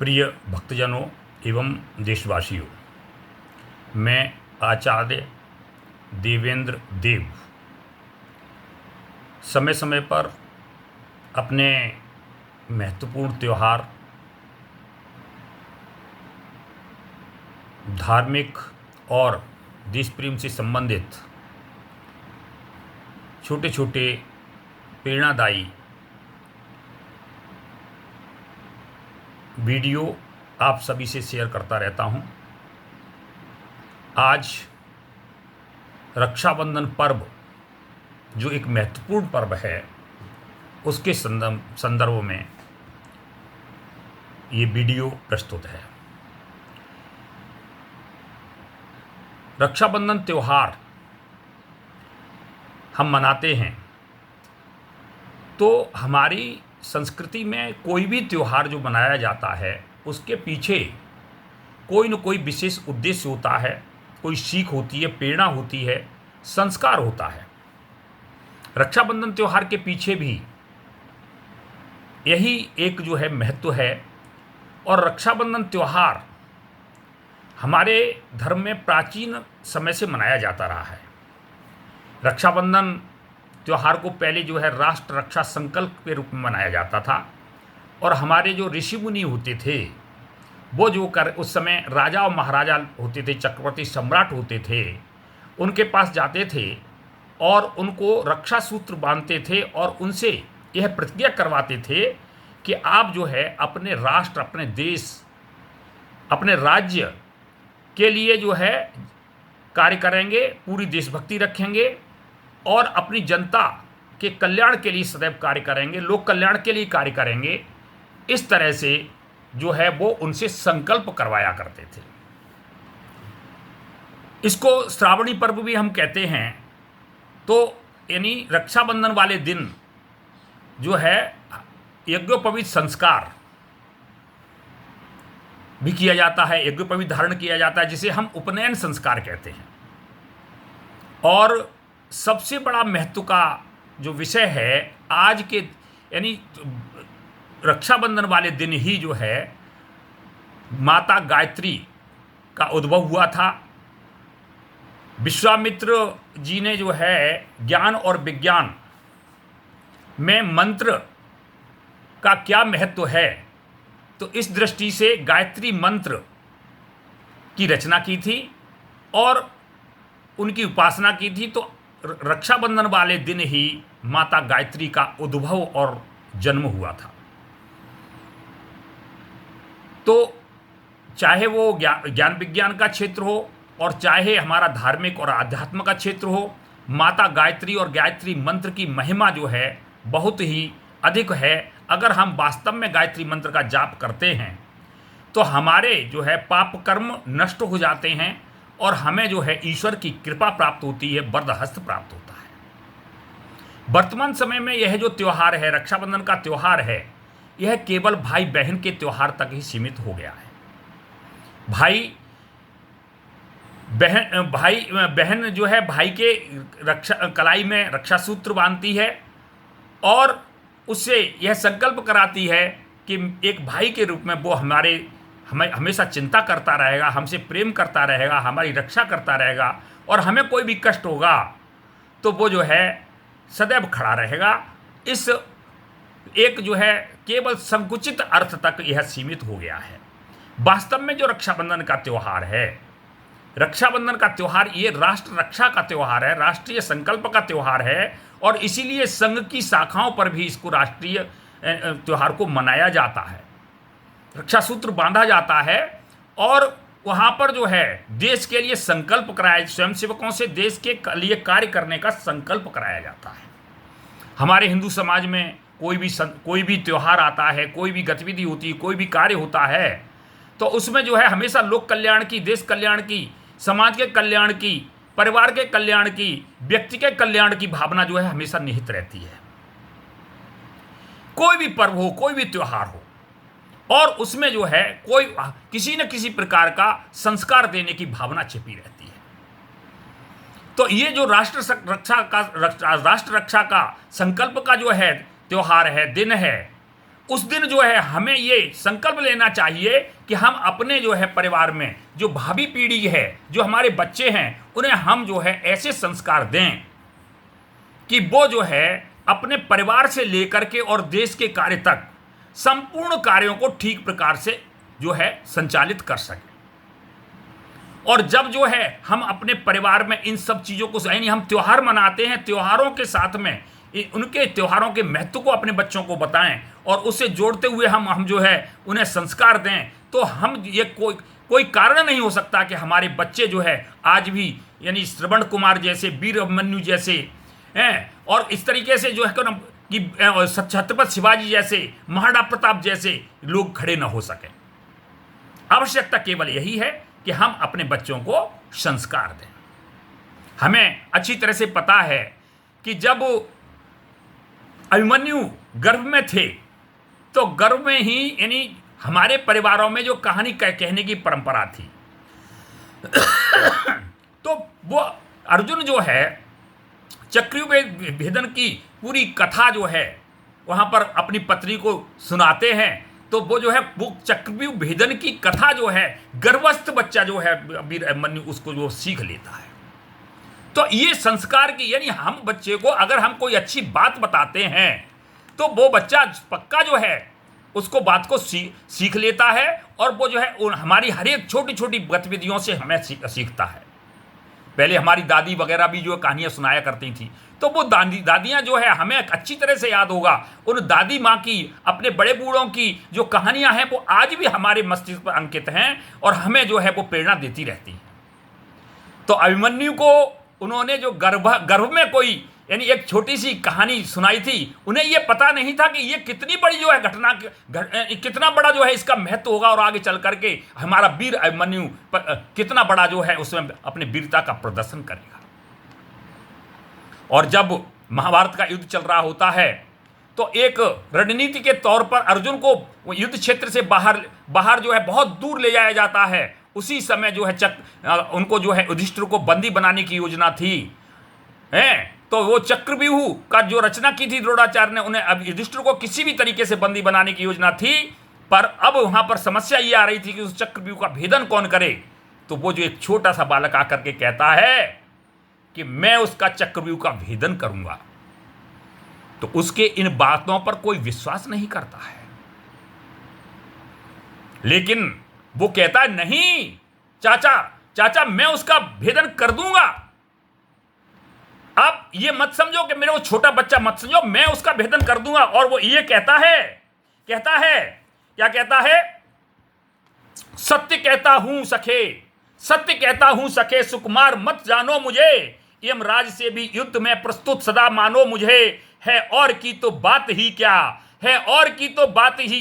प्रिय भक्तजनों एवं देशवासियों, मैं आचार्य देवेंद्र देव समय समय पर अपने महत्वपूर्ण त्यौहार, धार्मिक और देश प्रेम से संबंधित छोटे छोटे प्रेरणादायी वीडियो आप सभी से शेयर करता रहता हूं। आज रक्षाबंधन पर्व जो एक महत्वपूर्ण पर्व है, उसके संदर्भ में ये वीडियो प्रस्तुत है। रक्षाबंधन त्यौहार हम मनाते हैं तो हमारी संस्कृति में कोई भी त्यौहार जो मनाया जाता है उसके पीछे कोई न कोई विशेष उद्देश्य होता है, कोई सीख होती है, प्रेरणा होती है, संस्कार होता है। रक्षाबंधन त्यौहार के पीछे भी यही एक जो है महत्व है। और रक्षाबंधन त्यौहार हमारे धर्म में प्राचीन समय से मनाया जाता रहा है। रक्षाबंधन त्यौहार को पहले जो है राष्ट्र रक्षा संकल्प के रूप में मनाया जाता था। और हमारे जो ऋषि मुनि होते थे वो जो उस समय राजा और महाराजा होते थे, चक्रवर्ती सम्राट होते थे, उनके पास जाते थे और उनको रक्षा सूत्र बांधते थे और उनसे यह प्रतिज्ञा करवाते थे कि आप जो है अपने राष्ट्र, अपने देश, अपने राज्य के लिए जो है कार्य करेंगे, पूरी देशभक्ति रखेंगे और अपनी जनता के कल्याण के लिए सदैव कार्य करेंगे, लोक कल्याण के लिए कार्य करेंगे। इस तरह से जो है वो उनसे संकल्प करवाया करते थे। इसको श्रावणी पर्व भी हम कहते हैं। तो यानी रक्षाबंधन वाले दिन जो है यज्ञोपवीत संस्कार भी किया जाता है, यज्ञोपवीत धारण किया जाता है, जिसे हम उपनयन संस्कार कहते हैं। और सबसे बड़ा महत्व का जो विषय है आज के यानी रक्षाबंधन वाले दिन ही जो है माता गायत्री का उद्भव हुआ था। विश्वामित्र जी ने जो है ज्ञान और विज्ञान में मंत्र का क्या महत्व है, तो इस दृष्टि से गायत्री मंत्र की रचना की थी और उनकी उपासना की थी। तो रक्षाबंधन वाले दिन ही माता गायत्री का उद्भव और जन्म हुआ था। तो चाहे वो ज्ञान विज्ञान का क्षेत्र हो और चाहे हमारा धार्मिक और आध्यात्म का क्षेत्र हो, माता गायत्री और गायत्री मंत्र की महिमा जो है बहुत ही अधिक है। अगर हम वास्तव में गायत्री मंत्र का जाप करते हैं तो हमारे जो है पाप कर्म नष्ट हो जाते हैं और हमें जो है ईश्वर की कृपा प्राप्त होती है, वरदहस्त प्राप्त होता है। वर्तमान समय में यह जो त्यौहार है, रक्षाबंधन का त्यौहार है, यह केवल भाई बहन के त्यौहार तक ही सीमित हो गया है। बहन जो है भाई के कलाई में रक्षा सूत्र बांधती है और उससे यह संकल्प कराती है कि एक भाई के रूप में वो हमें हमेशा चिंता करता रहेगा, हमसे प्रेम करता रहेगा, हमारी रक्षा करता रहेगा और हमें कोई भी कष्ट होगा तो वो जो है सदैव खड़ा रहेगा। इस एक जो है केवल संकुचित अर्थ तक यह सीमित हो गया है। वास्तव में जो रक्षाबंधन का त्यौहार है, रक्षाबंधन का त्यौहार ये राष्ट्र रक्षा का त्यौहार है, राष्ट्रीय संकल्प का त्यौहार है और इसीलिए संघ की शाखाओं पर भी इसको राष्ट्रीय त्यौहार को मनाया जाता है, रक्षा सूत्र बांधा जाता है और वहाँ पर जो है देश के लिए संकल्प कराया, स्वयंसेवकों से देश के लिए कार्य करने का संकल्प कराया जाता है। हमारे हिंदू समाज में कोई भी त्यौहार आता है, कोई भी गतिविधि होती है, कोई भी कार्य होता है तो उसमें जो है हमेशा लोक कल्याण की, देश कल्याण की, समाज के कल्याण की, परिवार के कल्याण की, व्यक्ति के कल्याण की भावना जो है हमेशा निहित रहती है। कोई भी पर्व हो, कोई भी त्यौहार हो और उसमें जो है कोई किसी न किसी प्रकार का संस्कार देने की भावना छिपी रहती है। तो ये जो राष्ट्र रक्षा का संकल्प का जो है त्यौहार है, दिन है, उस दिन जो है हमें ये संकल्प लेना चाहिए कि हम अपने जो है परिवार में जो भावी पीढ़ी है, जो हमारे बच्चे हैं, उन्हें हम जो है ऐसे संस्कार दें कि वो जो है अपने परिवार से लेकर के और देश के कार्य तक संपूर्ण कार्यों को ठीक प्रकार से जो है संचालित कर सकें। और जब जो है हम अपने परिवार में इन सब चीज़ों को, यानी हम त्यौहार मनाते हैं, त्योहारों के साथ में उनके त्योहारों के महत्व को अपने बच्चों को बताएं और उससे जोड़ते हुए हम जो है उन्हें संस्कार दें, तो हम ये कोई कारण नहीं हो सकता कि हमारे बच्चे जो है आज भी, यानी श्रवण कुमार जैसे, वीर अभिमन्यु जैसे हैं, और इस तरीके से जो है कि छत्रपति शिवाजी जैसे, महाराणा प्रताप जैसे लोग खड़े न हो सके। आवश्यकता केवल यही है कि हम अपने बच्चों को संस्कार दें। हमें अच्छी तरह से पता है कि जब अभिमन्यु गर्भ में थे तो गर्भ में ही, यानी हमारे परिवारों में जो कहानी कहने की परंपरा थी, तो वो अर्जुन जो है चक्रव्यूह भेदन की पूरी कथा जो है वहां पर अपनी पत्नी को सुनाते हैं, तो वो जो है वो चक्रव्यूह भेदन की कथा जो है गर्भस्थ बच्चा जो है वीर अभिमन्यु उसको जो सीख लेता है। तो ये संस्कार की, यानी हम बच्चे को अगर हम कोई अच्छी बात बताते हैं तो वो बच्चा पक्का जो है उसको बात को सीख लेता है, और वो जो है हमारी हर एक छोटी छोटी गतिविधियों से हमें सीखता है। पहले हमारी दादी वगैरह भी जो कहानियां सुनाया करती थी, तो वो दादियां जो है हमें अच्छी तरह से याद होगा, उन दादी माँ की, अपने बड़े बूढ़ों की जो कहानियां हैं वो आज भी हमारे मस्तिष्क पर अंकित हैं और हमें जो है वो प्रेरणा देती रहती हैं। तो अभिमन्यु को उन्होंने जो गर्भ में कोई, यानी एक छोटी सी कहानी सुनाई थी, उन्हें यह पता नहीं था कि ये कितनी बड़ी जो है घटना, कितना बड़ा जो है इसका महत्व होगा और आगे चल करके हमारा वीर अभिमन्यु कितना बड़ा जो है उसमें अपने वीरता का प्रदर्शन करेगा। और जब महाभारत का युद्ध चल रहा होता है तो एक रणनीति के तौर पर अर्जुन को युद्ध क्षेत्र से बाहर जो है बहुत दूर ले जाया जाता है। उसी समय जो है उनको जो है युधिष्ठिर को बंदी बनाने की योजना थी, हैं, तो वो चक्रव्यूह का जो रचना की थी द्रोणाचार्य ने, उन्हें अब युधिष्ठिर को किसी भी तरीके से बंदी बनाने की योजना थी, पर अब वहां पर समस्या ये आ रही थी कि उस चक्रव्यूह का भेदन कौन करे। तो वो जो एक छोटा सा बालक आकर के कहता है कि मैं उसका चक्रव्यूह का भेदन करूंगा, तो उसके इन बातों पर कोई विश्वास नहीं करता है, लेकिन वो कहता है नहीं चाचा मैं उसका भेदन कर दूंगा। आप ये मत समझो कि मेरे वो छोटा बच्चा मत समझो, मैं उसका भेदन कर दूंगा। और वो ये कहता है क्या कहता है, सत्य कहता हूं सखे सुकुमार मत जानो मुझे, यमराज से भी युद्ध में प्रस्तुत सदा मानो मुझे, है और की तो बात ही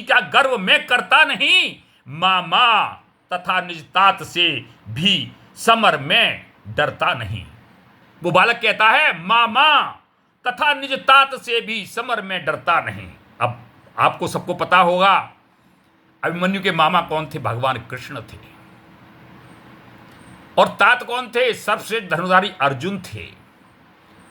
क्या गर्व में करता नहीं, मामा तथा निज तात से भी समर में डरता नहीं। वो बालक कहता है मामा तथा निज तात से भी समर में डरता नहीं। अब आपको सबको पता होगा अभिमन्यु के मामा कौन थे, भगवान कृष्ण थे, और तात कौन थे, सर्वश्रेष्ठ धनुर्धारी अर्जुन थे।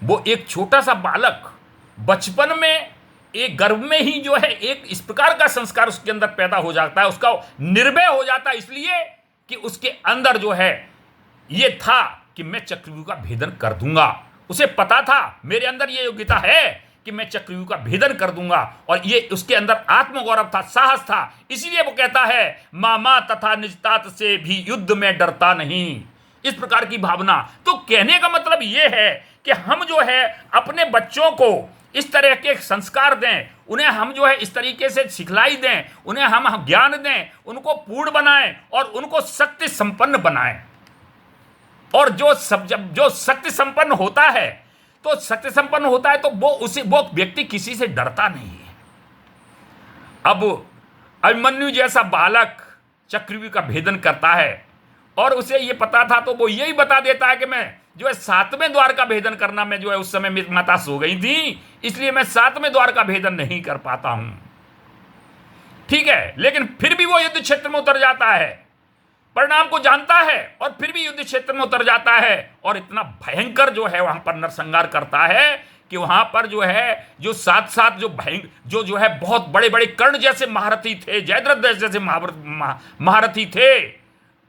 वो एक छोटा सा बालक बचपन में एक गर्भ में ही जो है एक इस प्रकार का संस्कार उसके अंदर पैदा हो जाता है, उसका निर्भय हो जाता है, इसलिए कि उसके अंदर जो है ये था कि मैं चक्रव्यूह का भेदन कर दूंगा। उसे पता था मेरे अंदर ये योग्यता है कि मैं चक्रव्यूह का भेदन कर दूंगा, और ये उसके अंदर आत्मगौरव था, साहस था, इसीलिए वो कहता है मामा तथा निजतात से भी युद्ध में डरता नहीं। इस प्रकार की भावना। तो कहने का मतलब ये है कि हम जो है अपने बच्चों को इस तरह के संस्कार दें, उन्हें हम जो है इस तरीके से सिखलाई दें, उन्हें हम ज्ञान दें, उनको पूर्ण बनाएं और उनको शक्ति संपन्न बनाएं। और जो शक्ति संपन्न होता है, तो वो व्यक्ति किसी से डरता नहीं है। अब अभिमन्यु जैसा बालक चक्रव्यूह का भेदन करता है और उसे ये पता था, तो वो यही बता देता है कि मैं जो है 7वें द्वार का भेदन करना, मैं जो है उस समय मेरी माता सो गई थी, इसलिए मैं 7वें द्वार का भेदन नहीं कर पाता हूं। ठीक है, लेकिन फिर भी वो युद्ध क्षेत्र में उतर जाता है, परिणाम को जानता है और फिर भी युद्ध क्षेत्र में उतर जाता है, और इतना भयंकर जो है वहां पर नरसंहार करता है कि वहां पर जो है जो साथ साथ जो है बहुत बड़े बड़े कर्ण जैसे महारथी थे, जयद्रथ जैसे महारथी थे,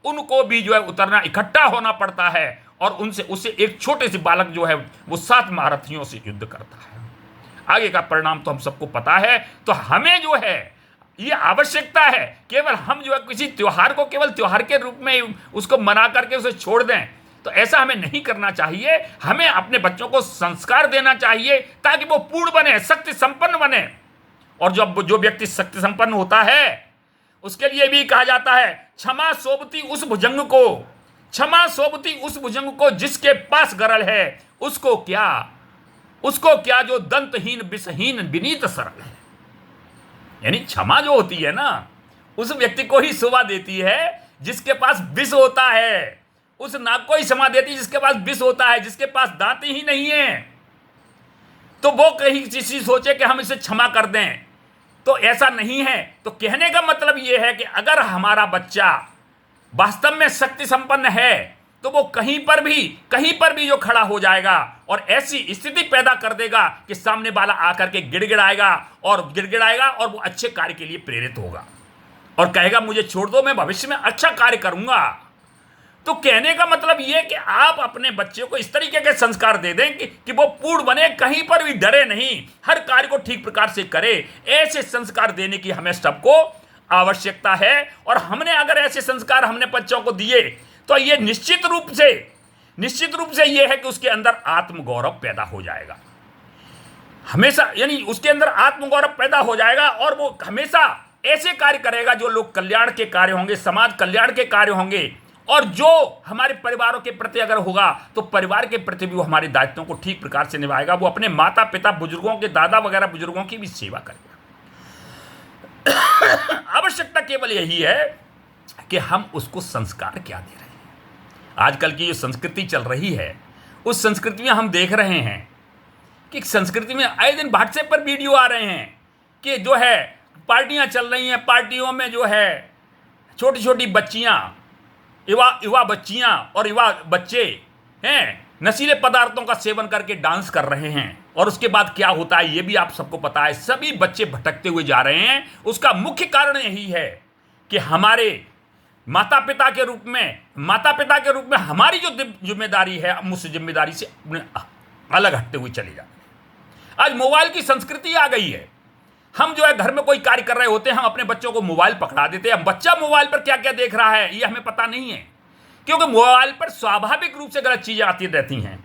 उनको भी जो है उतरना, इकट्ठा होना पड़ता है और उनसे उससे एक छोटे से बालक जो है वो 7 महारथियों से युद्ध करता है। आगे का परिणाम तो हम सबको पता है। तो हमें जो है ये आवश्यकता है, केवल हम जो है किसी त्योहार को केवल त्योहार के रूप में उसको मना करके उसे छोड़ दें, तो ऐसा हमें नहीं करना चाहिए। हमें अपने बच्चों को संस्कार देना चाहिए ताकि वो पूर्ण बने, शक्ति संपन्न बने। और जो व्यक्ति शक्ति संपन्न होता है उसके लिए भी कहा जाता है, क्षमा सोबती उस भुजंग को, क्षमा सोबती उस भुजंग को जिसके पास गरल है, उसको क्या जो दंतहीन विषहीन विनीत सरल है। यानी क्षमा जो होती है ना, उस व्यक्ति को ही शोभा देती है जिसके पास विष होता है, उस नाग को ही क्षमा देती है जिसके पास विष होता है, जिसके पास दांत ही नहीं है। तो वो कहीं किसी सोचे कि हम इसे क्षमा कर दें, तो ऐसा नहीं है। तो कहने का मतलब यह है कि अगर हमारा बच्चा वास्तव में शक्ति संपन्न है तो वो कहीं पर भी जो खड़ा हो जाएगा और ऐसी स्थिति पैदा कर देगा कि सामने वाला आकर के गिड़गिड़ाएगा और वो अच्छे कार्य के लिए प्रेरित होगा और कहेगा मुझे छोड़ दो, मैं भविष्य में अच्छा कार्य करूंगा। तो कहने का मतलब यह कि आप अपने बच्चे को इस तरीके के संस्कार दे दें कि वो पूर्ण बने, कहीं पर भी डरे नहीं, हर कार्य को ठीक प्रकार से करे। ऐसे संस्कार देने की हमें सबको आवश्यकता है। और हमने अगर ऐसे संस्कार हमने बच्चों को दिए तो ये निश्चित रूप से ये है कि उसके अंदर आत्मगौरव पैदा हो जाएगा हमेशा, यानी उसके अंदर आत्मगौरव पैदा हो जाएगा और वो हमेशा ऐसे कार्य करेगा जो लोक कल्याण के कार्य होंगे, समाज कल्याण के कार्य होंगे। और जो हमारे परिवारों के प्रति अगर होगा तो परिवार के प्रति भी वो हमारे दायित्वों को ठीक प्रकार से निभाएगा। वो अपने माता पिता बुजुर्गों के, दादा वगैरह बुजुर्गों की भी सेवा करेगा। आवश्यकता केवल यही है कि हम उसको संस्कार क्या दे रहे हैं। आजकल की जो संस्कृति चल रही है उस संस्कृति में हम देख रहे हैं कि संस्कृति में आए दिन व्हाट्सएप पर वीडियो आ रहे हैं कि जो है पार्टियां चल रही हैं, पार्टियों में जो है छोटी छोटी बच्चियां, युवा बच्चियां और युवा बच्चे हैं नशीले पदार्थों का सेवन करके डांस कर रहे हैं। और उसके बाद क्या होता है ये भी आप सबको पता है, सभी बच्चे भटकते हुए जा रहे हैं। उसका मुख्य कारण यही है कि हमारे माता पिता के रूप में हमारी जो जिम्मेदारी है हम उस जिम्मेदारी से अलग हटते हुए चले जाते हैं। आज मोबाइल की संस्कृति आ गई है। हम जो है घर में कोई कार्य कर रहे होते हैं, हम अपने बच्चों को मोबाइल पकड़ा देते हैं। बच्चा मोबाइल पर क्या क्या देख रहा है ये हमें पता नहीं है, क्योंकि मोबाइल पर स्वाभाविक रूप से गलत चीजें आती रहती हैं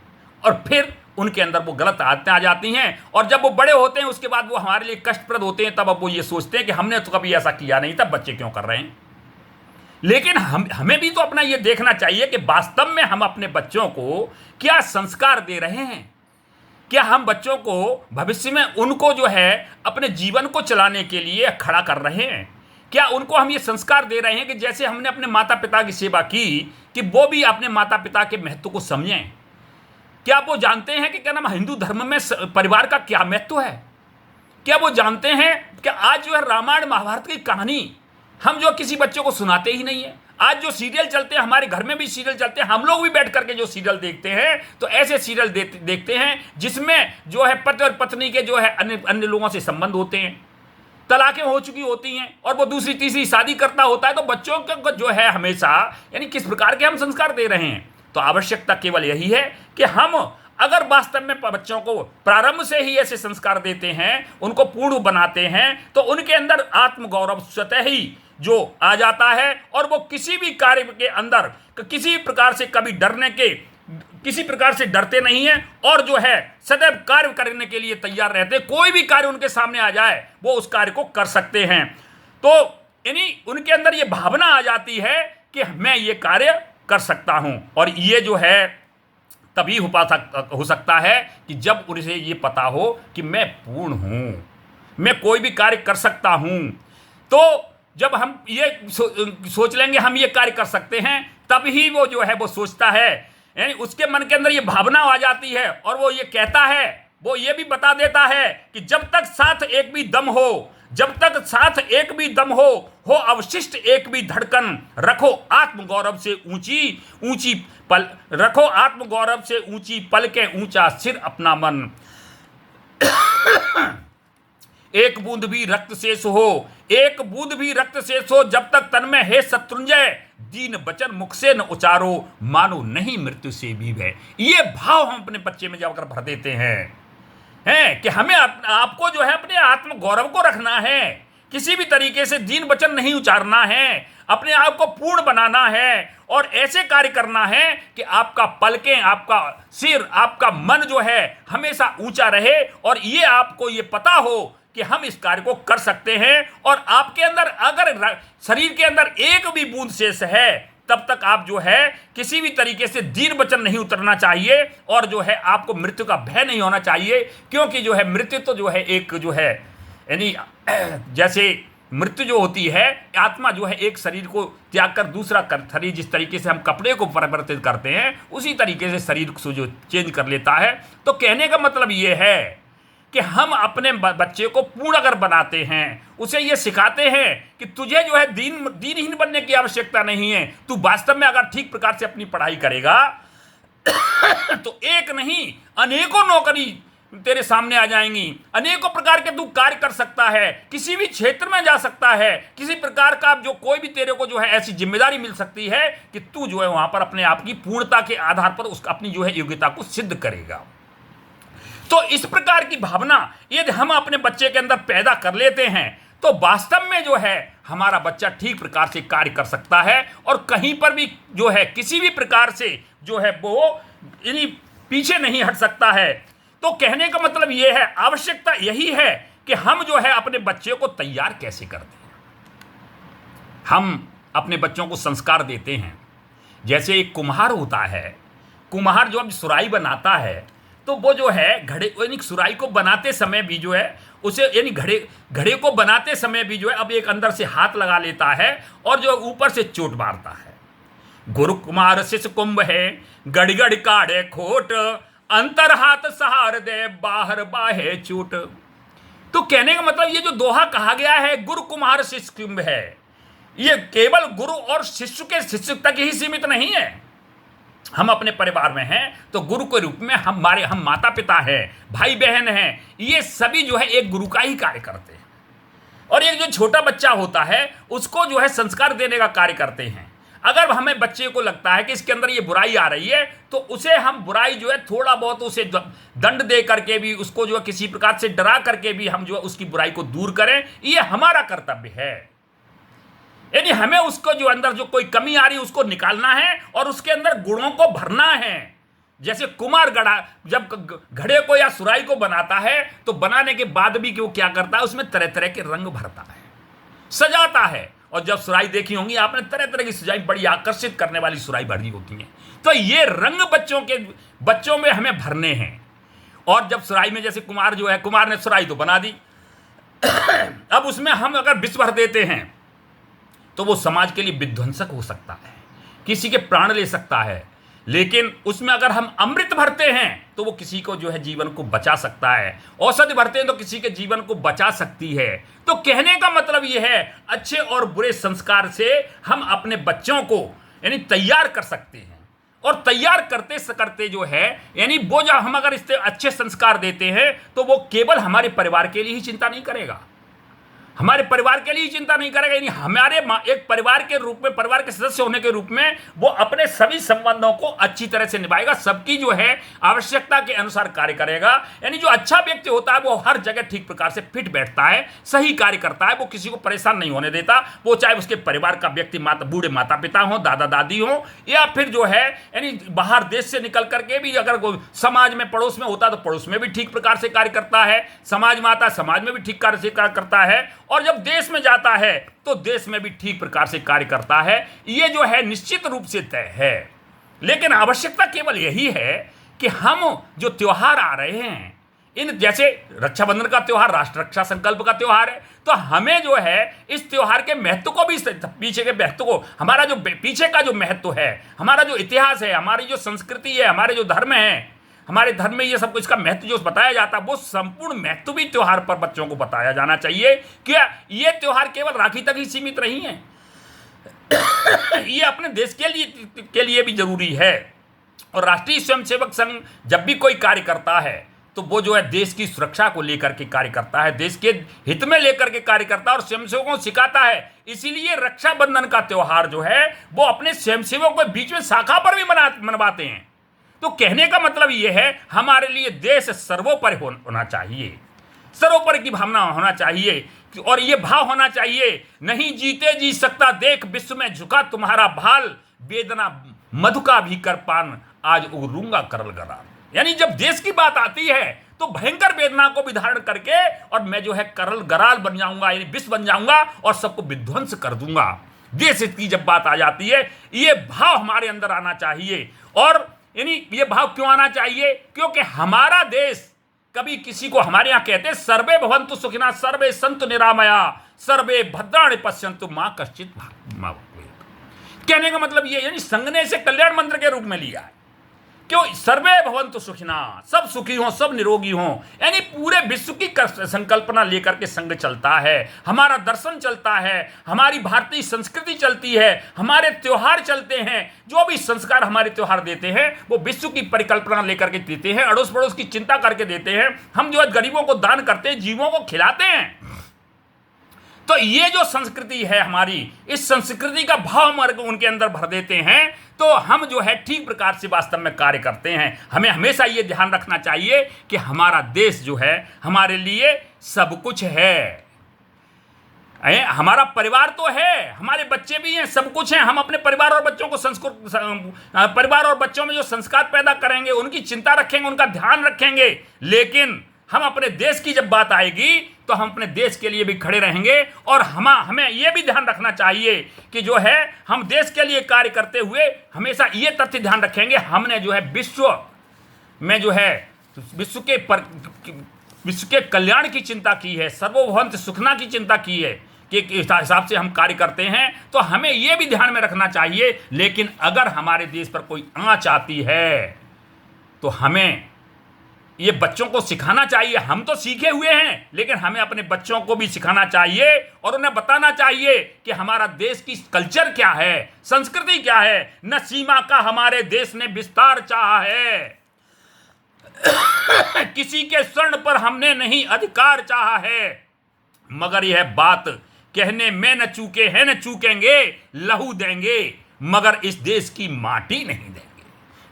और फिर उनके अंदर वो गलत आदतें आ जाती हैं। और जब वो बड़े होते हैं उसके बाद वो हमारे लिए कष्टप्रद होते हैं। तब अब वो ये सोचते हैं कि हमने तो कभी ऐसा किया नहीं, तब बच्चे क्यों कर रहे हैं। लेकिन हमें भी तो अपना ये देखना चाहिए कि वास्तव में हम अपने बच्चों को क्या संस्कार दे रहे हैं। क्या हम बच्चों को भविष्य में उनको जो है अपने जीवन को चलाने के लिए खड़ा कर रहे हैं। क्या उनको हम ये संस्कार दे रहे हैं कि जैसे हमने अपने माता पिता की सेवा की कि वो भी अपने माता पिता के महत्व को समझें। क्या वो जानते हैं कि क्या नाम हिंदू धर्म में परिवार का क्या महत्व है। क्या वो जानते हैं कि आज जो है रामायण महाभारत की कहानी हम जो किसी बच्चे को सुनाते ही नहीं है। आज जो सीरियल चलते हैं, हमारे घर में भी सीरियल चलते हैं, हम लोग भी बैठ करके जो सीरियल देखते हैं तो ऐसे सीरियल देखते हैं जिसमें जो है पति और पत्नी के जो है अन्य लोगों से संबंध होते हैं, तलाकें हो चुकी होती हैं और वो दूसरी तीसरी शादी करता होता है। तो बच्चों को जो है हमेशा यानी किस प्रकार के हम संस्कार दे रहे हैं। तो आवश्यकता केवल यही है कि हम अगर वास्तव में बच्चों को प्रारंभ से ही ऐसे संस्कार देते हैं, उनको पूर्ण बनाते हैं, तो उनके अंदर आत्मगौरव स्वतः ही जो आ जाता है और वो किसी भी कार्य के अंदर किसी प्रकार से कभी किसी प्रकार से डरते नहीं हैं और जो है सदैव कार्य करने के लिए तैयार रहते। कोई भी कार्य उनके सामने आ जाए वो उस कार्य को कर सकते हैं। तो यानी उनके अंदर ये भावना आ जाती है कि मैं ये कार्य कर सकता हूं। और ये जो है तभी हो सकता है कि जब उन्हें ये पता हो कि मैं पूर्ण हूं, मैं कोई भी कार्य कर सकता हूं। तो जब हम ये सोच लेंगे हम ये कार्य कर सकते हैं, तब ही वो जो है वो सोचता है, यानी उसके मन के अंदर ये भावना आ जाती है और वो ये कहता है, वो ये भी बता देता है कि जब तक साथ एक भी दम हो अवशिष्ट एक भी धड़कन, रखो आत्मगौरव से ऊंची पल के ऊंचा सिर अपना मन। एक बूंद भी रक्त शेष हो, एक बूंद भी रक्त शेष हो, जब तक तन में है शत्रुंजय, दीन वचन मुख से न उचारो, मानो नहीं मृत्यु से भी भय। ये भाव हम अपने बच्चे में जाकर भर देते हैं कि हमें आपको जो है अपने आत्म गौरव को रखना है, किसी भी तरीके से दीन वचन नहीं उचारना है, अपने आप को पूर्ण बनाना है और ऐसे कार्य करना है कि आपका पलकें, आपका सिर, आपका मन जो है हमेशा ऊंचा रहे और ये आपको ये पता हो कि हम इस कार्य को कर सकते हैं। और आपके अंदर अगर शरीर के अंदर एक भी बूंद शेष है, तब तक आप जो है किसी भी तरीके से दीन वचन नहीं उतरना चाहिए और जो है आपको मृत्यु का भय नहीं होना चाहिए, क्योंकि जो है मृत्यु तो जो है एक जो है यानी जैसे मृत्यु जो होती है, आत्मा जो है एक शरीर को त्याग कर दूसरा शरीर, जिस तरीके से हम कपड़े को परिवर्तित करते हैं उसी तरीके से शरीर को जो चेंज कर लेता है। तो कहने का मतलब ये है कि हम अपने बच्चे को पूर्ण अगर बनाते हैं, उसे ये सिखाते हैं कि तुझे जो है दीनहीन बनने की आवश्यकता नहीं है, तू वास्तव में अगर ठीक प्रकार से अपनी पढ़ाई करेगा तो एक नहीं अनेकों नौकरी तेरे सामने आ जाएंगी, अनेकों प्रकार के तू कार्य कर सकता है, किसी भी क्षेत्र में जा सकता है, किसी प्रकार का जो कोई भी तेरे को जो है ऐसी जिम्मेदारी मिल सकती है कि तू जो है वहां पर अपने आप की पूर्णता के आधार पर उसका अपनी जो है योग्यता को सिद्ध करेगा। तो इस प्रकार की भावना यदि हम अपने बच्चे के अंदर पैदा कर लेते हैं तो वास्तव में जो है हमारा बच्चा ठीक प्रकार से कार्य कर सकता है और कहीं पर भी जो है किसी भी प्रकार से जो है वो यानी पीछे नहीं हट सकता है। तो कहने का मतलब यह है, आवश्यकता यही है कि हम जो है अपने बच्चे को तैयार कैसे करते हैं। हम अपने बच्चों को संस्कार देते हैं, जैसे एक कुम्हार होता है, कुम्हार जो अब सुराही बनाता है तो वो जो है घड़े यानी सुराही को बनाते समय भी जो है उसे यानी घड़े को बनाते समय भी जो है अब एक अंदर से हाथ लगा लेता है और जो ऊपर से चोट मारता है। गुरु कुमार शिष्य कुंभ है, गड़गड़ काढ़े खोट, अंतर हाथ सहार दे बाहर बाहे चूट। तो कहने का मतलब ये जो दोहा कहा गया है गुरु कुम्हार शिष्य कुंभ है, ये केवल गुरु और शिष्य के शिष्य तक ही सीमित नहीं है। हम अपने परिवार में हैं तो गुरु के रूप में हम माता पिता हैं, भाई बहन हैं, ये सभी जो है एक गुरु का ही कार्य करते हैं। और एक जो छोटा बच्चा होता है उसको जो है संस्कार देने का कार्य करते हैं। अगर हमें बच्चे को लगता है कि इसके अंदर ये बुराई आ रही है तो उसे हम बुराई जो है थोड़ा बहुत उसे दंड दे करके भी, उसको जो है किसी प्रकार से डरा करके भी हम जो है उसकी बुराई को दूर करें, ये हमारा कर्तव्य है। यानी हमें उसको जो अंदर जो कोई कमी आ रही है उसको निकालना है और उसके अंदर गुणों को भरना है। जैसे कुम्हार जब घड़े को या सुराही को बनाता है तो बनाने के बाद भी वो क्या करता है, उसमें तरह तरह के रंग भरता है, सजाता है। और जब सुराही देखी होंगी आपने, तरह तरह की सजाई बड़ी आकर्षित करने वाली सुराही भरी होती है। तो ये रंग बच्चों में हमें भरने हैं। और जब सुराही में जैसे कुम्हार ने सुराही तो बना दी अब उसमें हम अगर विष भर देते हैं तो वो समाज के लिए विध्वंसक हो सकता है, किसी के प्राण ले सकता है। लेकिन उसमें अगर हम अमृत भरते हैं तो वो किसी को जो है जीवन को बचा सकता है, औषधि भरते हैं तो किसी के जीवन को बचा सकती है। तो कहने का मतलब ये है, अच्छे और बुरे संस्कार से हम अपने बच्चों को यानी तैयार कर सकते हैं। और तैयार करते करते जो है यानी वो जब हम अगर इससे अच्छे संस्कार देते हैं तो वो केवल हमारे परिवार के लिए ही चिंता नहीं करेगा, हमारे परिवार के लिए चिंता नहीं करेगा, यानी हमारे एक परिवार के रूप में, परिवार के सदस्य होने के रूप में वो अपने सभी संबंधों को अच्छी तरह से निभाएगा, सबकी जो है आवश्यकता के अनुसार कार्य करेगा। यानी जो अच्छा व्यक्ति होता है वो हर जगह ठीक प्रकार से फिट बैठता है, सही कार्य करता है, वो किसी को परेशान नहीं होने देता। वो चाहे उसके परिवार का व्यक्ति बूढ़े माता पिता हो, दादा दादी हो, या फिर जो है यानी बाहर देश से निकल करके भी अगर समाज में पड़ोस में होता तो पड़ोस में भी ठीक प्रकार से कार्य करता है, समाज में आता समाज में भी ठीक कार्य से कार्य करता है, और जब देश में जाता है तो देश में भी ठीक प्रकार से कार्य करता है। ये जो है निश्चित रूप से तय है। लेकिन आवश्यकता केवल यही है कि हम जो त्योहार आ रहे हैं, इन जैसे रक्षाबंधन का त्योहार राष्ट्र रक्षा संकल्प का त्योहार है, तो हमें जो है इस त्योहार के महत्व को भी, पीछे के महत्व को, हमारा जो पीछे का जो महत्व है, हमारा जो इतिहास है, हमारी जो संस्कृति है, हमारे जो धर्म है, हमारे धर्म में ये सब कुछ का महत्व जो बताया जाता है वो संपूर्ण महत्व भी त्योहार पर बच्चों को बताया जाना चाहिए। क्या ये त्योहार केवल राखी तक ही सीमित नहीं है ये अपने देश के लिए भी जरूरी है। और राष्ट्रीय स्वयंसेवक संघ जब भी कोई कार्य करता है तो वो जो है देश की सुरक्षा को लेकर के कार्य करता है, देश के हित में लेकर के कार्य करता है और स्वयंसेवकों को सिखाता है। इसीलिए रक्षाबंधन का त्यौहार जो है वो अपने स्वयंसेवकों के बीच में शाखा पर भी मनवाते हैं। तो कहने का मतलब ये है, हमारे लिए देश सर्वोपरि होना चाहिए, सर्वोपरि की भावना होना चाहिए और ये भाव होना चाहिए, नहीं जीते जी सकता देख विश्व में झुका तुम्हारा भाल, वेदना मधु का भी कर पान आज उगरूंगा करल गराल। यानी जब देश की बात आती है तो भयंकर वेदना को भी धारण करके और मैं जो है करल गराल बन जाऊंगा, यानी विष बन जाऊंगा और सबको विध्वंस कर दूंगा। देश हित की जब बात आ जाती है, ये भाव हमारे अंदर आना चाहिए। और यानी ये भाव क्यों आना चाहिए? क्योंकि हमारा देश कभी किसी को, हमारे यहां कहते हैं सर्वे भवन्तु सुखिनः सर्वे सन्तु निरामया सर्वे भद्राणि पश्यन्तु मां कश्चित् भाग्येत। कहने का मतलब ये, यानी संघ ने इसे कल्याण मंत्र के रूप में लिया है। क्यों? सर्वे भवन्तु सुखिनः, सब सुखी हों, सब निरोगी हों, यानी पूरे विश्व की संकल्पना लेकर के संघ चलता है, हमारा दर्शन चलता है, हमारी भारतीय संस्कृति चलती है, हमारे त्योहार चलते हैं, जो भी संस्कार हमारे त्योहार देते हैं वो विश्व की परिकल्पना लेकर के देते हैं, अड़ोस पड़ोस की चिंता करके देते हैं। हम जो है गरीबों को दान करते हैं, जीवों को खिलाते हैं। तो ये जो संस्कृति है हमारी, इस संस्कृति का भाव हमारे को उनके अंदर भर देते हैं, तो हम जो है ठीक प्रकार से वास्तव में कार्य करते हैं। हमें हमेशा ये ध्यान रखना चाहिए कि हमारा देश जो है हमारे लिए सब कुछ है। हमारा परिवार तो है, हमारे बच्चे भी हैं, सब कुछ है। हम अपने परिवार और बच्चों को परिवार और बच्चों में जो संस्कार पैदा करेंगे, उनकी चिंता रखेंगे, उनका ध्यान रखेंगे, लेकिन हम अपने देश की जब बात आएगी तो हम अपने देश के लिए भी खड़े रहेंगे। और हमें यह भी ध्यान रखना चाहिए कि जो है हम देश के लिए कार्य करते हुए हमेशा ये तथ्य ध्यान रखेंगे, हमने जो है विश्व में जो है विश्व के कल्याण की चिंता की है, सर्वभौम सुखना की चिंता की है कि इस हिसाब से हम कार्य करते हैं। तो हमें यह भी ध्यान में रखना चाहिए, लेकिन अगर हमारे देश पर कोई आंच आती है तो हमें ये बच्चों को सिखाना चाहिए। हम तो सीखे हुए हैं, लेकिन हमें अपने बच्चों को भी सिखाना चाहिए और उन्हें बताना चाहिए कि हमारा देश की कल्चर क्या है, संस्कृति क्या है। न सीमा का हमारे देश ने विस्तार चाहा है, किसी के स्वर्ण पर हमने नहीं अधिकार चाहा है, मगर यह बात कहने में न चूके हैं न चूकेंगे, लहू देंगे मगर इस देश की माटी नहीं देंगे।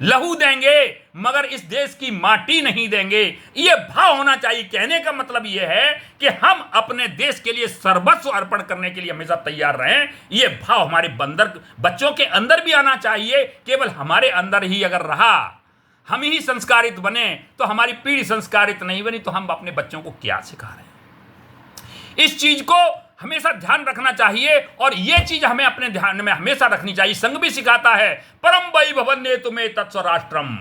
लहू देंगे मगर इस देश की माटी नहीं देंगे। यह भाव होना चाहिए। कहने का मतलब यह है कि हम अपने देश के लिए सर्वस्व अर्पण करने के लिए हमेशा तैयार रहें। यह भाव हमारे बच्चों के अंदर भी आना चाहिए। केवल हमारे अंदर ही अगर रहा, हम ही संस्कारित बने, तो हमारी पीढ़ी संस्कारित नहीं बनी, तो हम अपने बच्चों को क्या सिखा रहे हैं? इस चीज को हमेशा ध्यान रखना चाहिए और यह चीज हमें अपने ध्यान में हमेशा रखनी चाहिए। संघ भी सिखाता है, परम वैभवन्ये तुम्हें तत्स्वराष्ट्रम।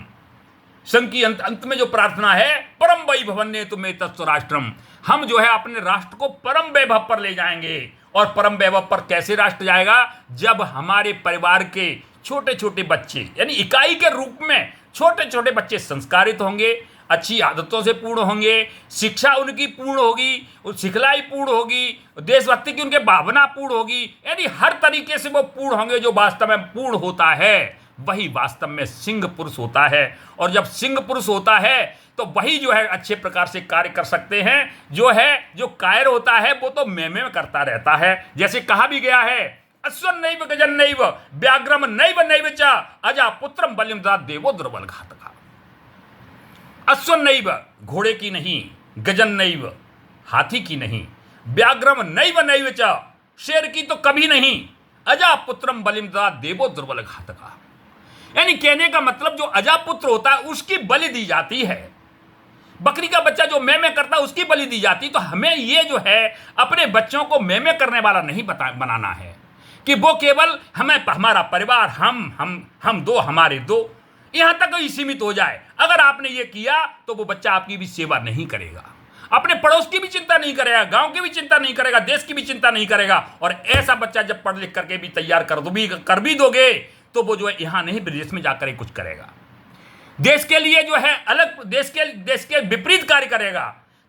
संघ की अंत में जो प्रार्थना है, परम वैभवन्ये तुम्हें तत्स्वराष्ट्रम। हम जो है अपने राष्ट्र को परम वैभव पर ले जाएंगे। और परम वैभव पर कैसे राष्ट्र जाएगा? जब हमारे परिवार के छोटे छोटे बच्चे, यानी इकाई के रूप में छोटे छोटे बच्चे संस्कारित होंगे, अच्छी आदतों से पूर्ण होंगे, शिक्षा उनकी पूर्ण होगी, सिखलाई पूर्ण होगी, देशभक्ति की उनके भावना पूर्ण होगी, यानी हर तरीके से वो पूर्ण होंगे। जो वास्तव में पूर्ण होता है वही वास्तव में सिंह पुरुष होता है। और जब सिंह पुरुष होता है तो वही जो है अच्छे प्रकार से कार्य कर सकते हैं। जो कायर होता है वो तो मैं करता रहता है। जैसे कहा भी गया है, अश्व नैव गजन नैव व्याघ्रम नैव नैव च अजा पुत्रम बलिम ददात देवो दुर्बल घातका। अश्व नैव घोड़े की नहीं, गजन नैव हाथी की नहीं, व्याघ्रम नैव नैव च शेर की तो कभी नहीं, अजा पुत्रम बलिम ददात देवो दुर्बल घातका। यानी कहने का मतलब जो अजा पुत्र होता है उसकी बलि दी जाती है। बकरी का बच्चा जो मैं करता है उसकी बलि दी जाती। तो हमें ये जो है अपने बच्चों को मैं करने वाला नहीं बनाना है कि वो केवल हमें, हमारा परिवार, हम दो, हमारे दो, यहां तक ही सीमित हो जाए। अगर आपने ये किया तो वो बच्चा आपकी भी सेवा नहीं करेगा, अपने पड़ोस की भी चिंता नहीं करेगा, गांव की भी चिंता नहीं करेगा, देश की भी चिंता नहीं करेगा। और ऐसा बच्चा जब पढ़ लिख करके भी तैयार कर भी दोगे तो वो जो है यहां नहीं विदेश में जाकर कुछ करेगा, देश के लिए जो है अलग, देश के विपरीत कार्य करेगा।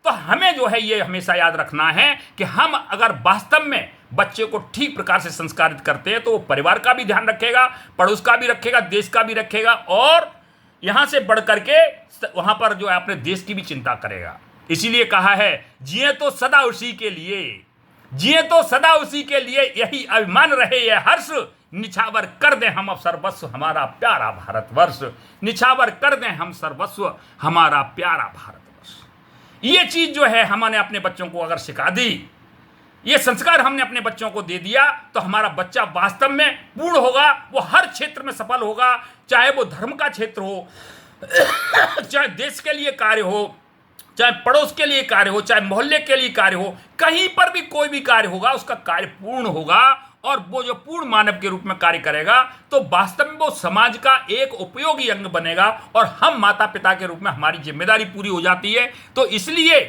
तो हमें जो है ये हमेशा याद रखना है कि हम अगर वास्तव में बच्चे को ठीक प्रकार से संस्कारित करते हैं तो वो परिवार का भी ध्यान रखेगा, पड़ोस का भी रखेगा, देश का भी रखेगा और यहां से बढ़ करके वहां पर जो है अपने देश की भी चिंता करेगा। इसीलिए कहा है, जिए तो सदा उसी के लिए, जिए तो सदा उसी के लिए, यही अभिमान रहे ये हर्ष, निछावर कर दें हम अब सर्वस्व हमारा प्यारा भारतवर्ष, निछावर कर दें हम सर्वस्व हमारा प्यारा भारतवर्ष। ये चीज जो है हमने अपने बच्चों को अगर सिखा दी, ये संस्कार हमने अपने बच्चों को दे दिया, तो हमारा बच्चा वास्तव में पूर्ण होगा, वो हर क्षेत्र में सफल होगा, चाहे वो धर्म का क्षेत्र हो, चाहे देश के लिए कार्य हो, चाहे पड़ोस के लिए कार्य हो, चाहे मोहल्ले के लिए कार्य हो, कहीं पर भी कोई भी कार्य होगा उसका कार्य पूर्ण होगा। और वो जो पूर्ण मानव के रूप में कार्य करेगा तो वास्तव में वो समाज का एक उपयोगी अंग बनेगा और हम माता पिता के रूप में हमारी जिम्मेदारी पूरी हो जाती है। तो इसलिए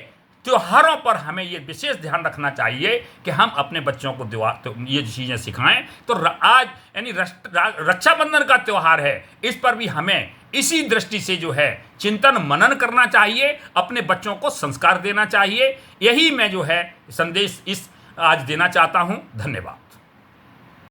त्योहारों पर हमें ये विशेष ध्यान रखना चाहिए कि हम अपने बच्चों को तो ये चीज़ें सिखाएं। तो आज यानी रक्षाबंधन का त्यौहार है, इस पर भी हमें इसी दृष्टि से जो है चिंतन मनन करना चाहिए, अपने बच्चों को संस्कार देना चाहिए। यही मैं जो है संदेश इस आज देना चाहता हूँ। धन्यवाद।